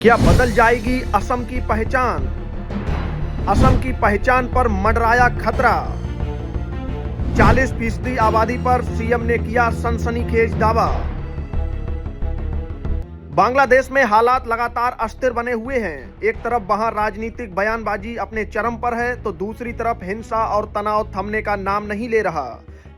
क्या बदल जाएगी असम की पहचान? असम की पहचान पर मंडराया खतरा। 40% आबादी पर सीएम ने किया सनसनीखेज दावा। बांग्लादेश में हालात लगातार अस्थिर बने हुए हैं। एक तरफ वहां राजनीतिक बयानबाजी अपने चरम पर है, तो दूसरी तरफ हिंसा और तनाव थमने का नाम नहीं ले रहा।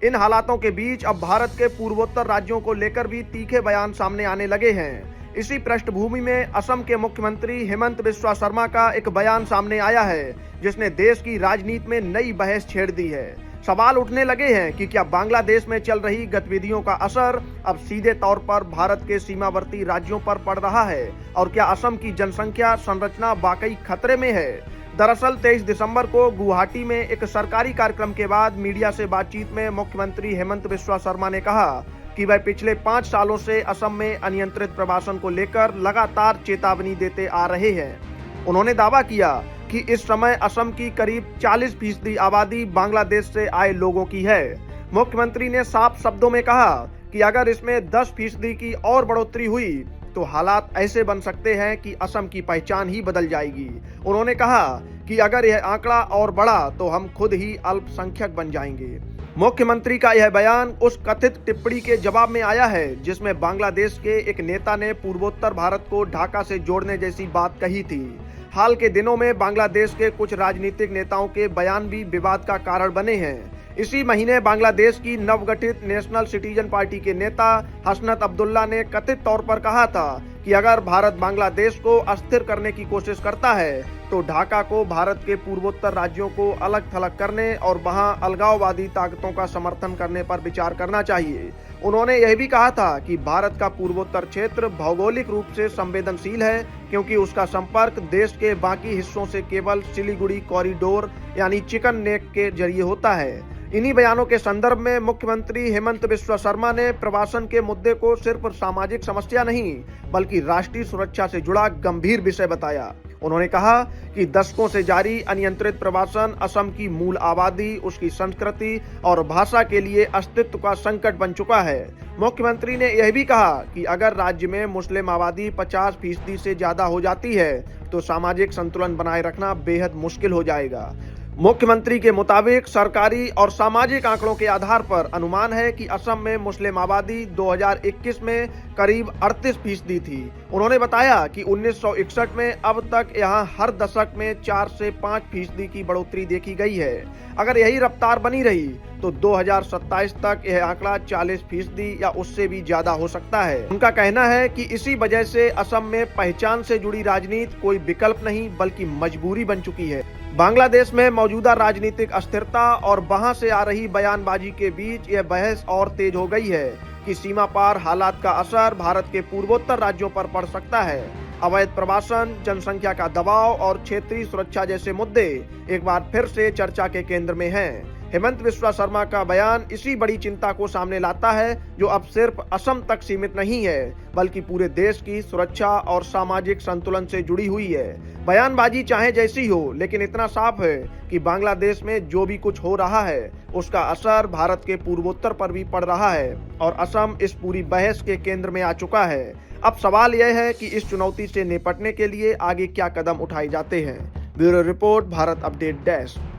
इन हालातों के बीच अब भारत के पूर्वोत्तर राज्यों को लेकर भी तीखे बयान सामने आने लगे हैं। इसी पृष्ठभूमि में असम के मुख्यमंत्री हेमंत बिस्वा शर्मा का एक बयान सामने आया है, जिसने देश की राजनीति में नई बहस छेड़ दी है। सवाल उठने लगे हैं कि क्या बांग्लादेश में चल रही गतिविधियों का असर अब सीधे तौर पर भारत के सीमावर्ती राज्यों पर पड़ रहा है, और क्या असम की जनसंख्या संरचना वाकई खतरे में है। दरअसल 23 दिसंबर को गुवाहाटी में एक सरकारी कार्यक्रम के बाद मीडिया से बातचीत में मुख्यमंत्री हेमंत बिस्वा शर्मा ने कहा कि वह पिछले 5 सालों से असम में अनियंत्रित प्रवासन को लेकर लगातार चेतावनी देते आ रहे हैं। उन्होंने दावा किया कि इस समय असम की करीब 40% आबादी बांग्लादेश से आए लोगों की है। मुख्यमंत्री ने साफ शब्दों में कहा कि अगर इसमें 10% की और बढ़ोतरी हुई तो हालात ऐसे बन सकते हैं कि असम की पहचान ही बदल जाएगी। उन्होंने कहा कि अगर यह आंकड़ा और बढ़ा तो हम खुद ही अल्पसंख्यक बन जाएंगे। मुख्यमंत्री का यह बयान उस कथित टिप्पणी के जवाब में आया है जिसमें बांग्लादेश के एक नेता ने पूर्वोत्तर भारत को ढाका से जोड़ने जैसी बात कही थी। हाल के दिनों में बांग्लादेश के कुछ राजनीतिक नेताओं के बयान भी विवाद का कारण बने हैं। इसी महीने बांग्लादेश की नवगठित नेशनल सिटीजन पार्टी के नेता हसनत अब्दुल्ला ने कथित तौर पर कहा था कि अगर भारत बांग्लादेश को अस्थिर करने की कोशिश करता है तो ढाका को भारत के पूर्वोत्तर राज्यों को अलग थलग करने और वहां अलगाववादी ताकतों का समर्थन करने पर विचार करना चाहिए। उन्होंने यह भी कहा था कि भारत का पूर्वोत्तर क्षेत्र भौगोलिक रूप से संवेदनशील है, क्योंकि उसका संपर्क देश के बाकी हिस्सों से केवल सिलीगुड़ी कॉरिडोर यानी चिकन नेक के जरिए होता है। इन्हीं बयानों के संदर्भ में मुख्यमंत्री हेमंत बिस्वा शर्मा ने प्रवासन के मुद्दे को सिर्फ सामाजिक समस्या नहीं बल्कि राष्ट्रीय सुरक्षा से जुड़ा गंभीर विषय बताया। उन्होंने कहा कि दशकों से जारी अनियंत्रित प्रवासन असम की मूल आबादी, उसकी संस्कृति और भाषा के लिए अस्तित्व का संकट बन चुका है। मुख्यमंत्री ने यह भी कहा कि अगर राज्य में मुस्लिम आबादी 50% से ज्यादा हो जाती है तो सामाजिक संतुलन बनाए रखना बेहद मुश्किल हो जाएगा। मुख्यमंत्री के मुताबिक सरकारी और सामाजिक आंकड़ों के आधार पर अनुमान है कि असम में मुस्लिम आबादी 2021 में करीब 38% थी। उन्होंने बताया कि 1961 में अब तक यहां हर दशक में 4 से 5% की बढ़ोतरी देखी गई है। अगर यही रफ्तार बनी रही तो 2027 तक यह आंकड़ा 40% या उससे भी ज्यादा हो सकता है। उनका कहना है कि इसी वजह से असम में पहचान से जुड़ी राजनीति कोई विकल्प नहीं बल्कि मजबूरी बन चुकी है। बांग्लादेश में मौजूदा राजनीतिक अस्थिरता और वहां से आ रही बयानबाजी के बीच यह बहस और तेज हो गई है कि सीमा पार हालात का असर भारत के पूर्वोत्तर राज्यों पर पड़ सकता है। अवैध प्रवासन, जनसंख्या का दबाव और क्षेत्रीय सुरक्षा जैसे मुद्दे एक बार फिर से चर्चा के केंद्र में हैं। हेमंत बिस्वा शर्मा का बयान इसी बड़ी चिंता को सामने लाता है जो अब सिर्फ असम तक सीमित नहीं है बल्कि पूरे देश की सुरक्षा और सामाजिक संतुलन से जुड़ी हुई है। बयानबाजी चाहे जैसी हो, लेकिन इतना साफ है कि बांग्लादेश में जो भी कुछ हो रहा है उसका असर भारत के पूर्वोत्तर पर भी पड़ रहा है और असम इस पूरी बहस के केंद्र में आ चुका है। अब सवाल यह है कि इस चुनौती से निपटने के लिए आगे क्या कदम उठाए जाते हैं। Bureau report, Bharat update desk.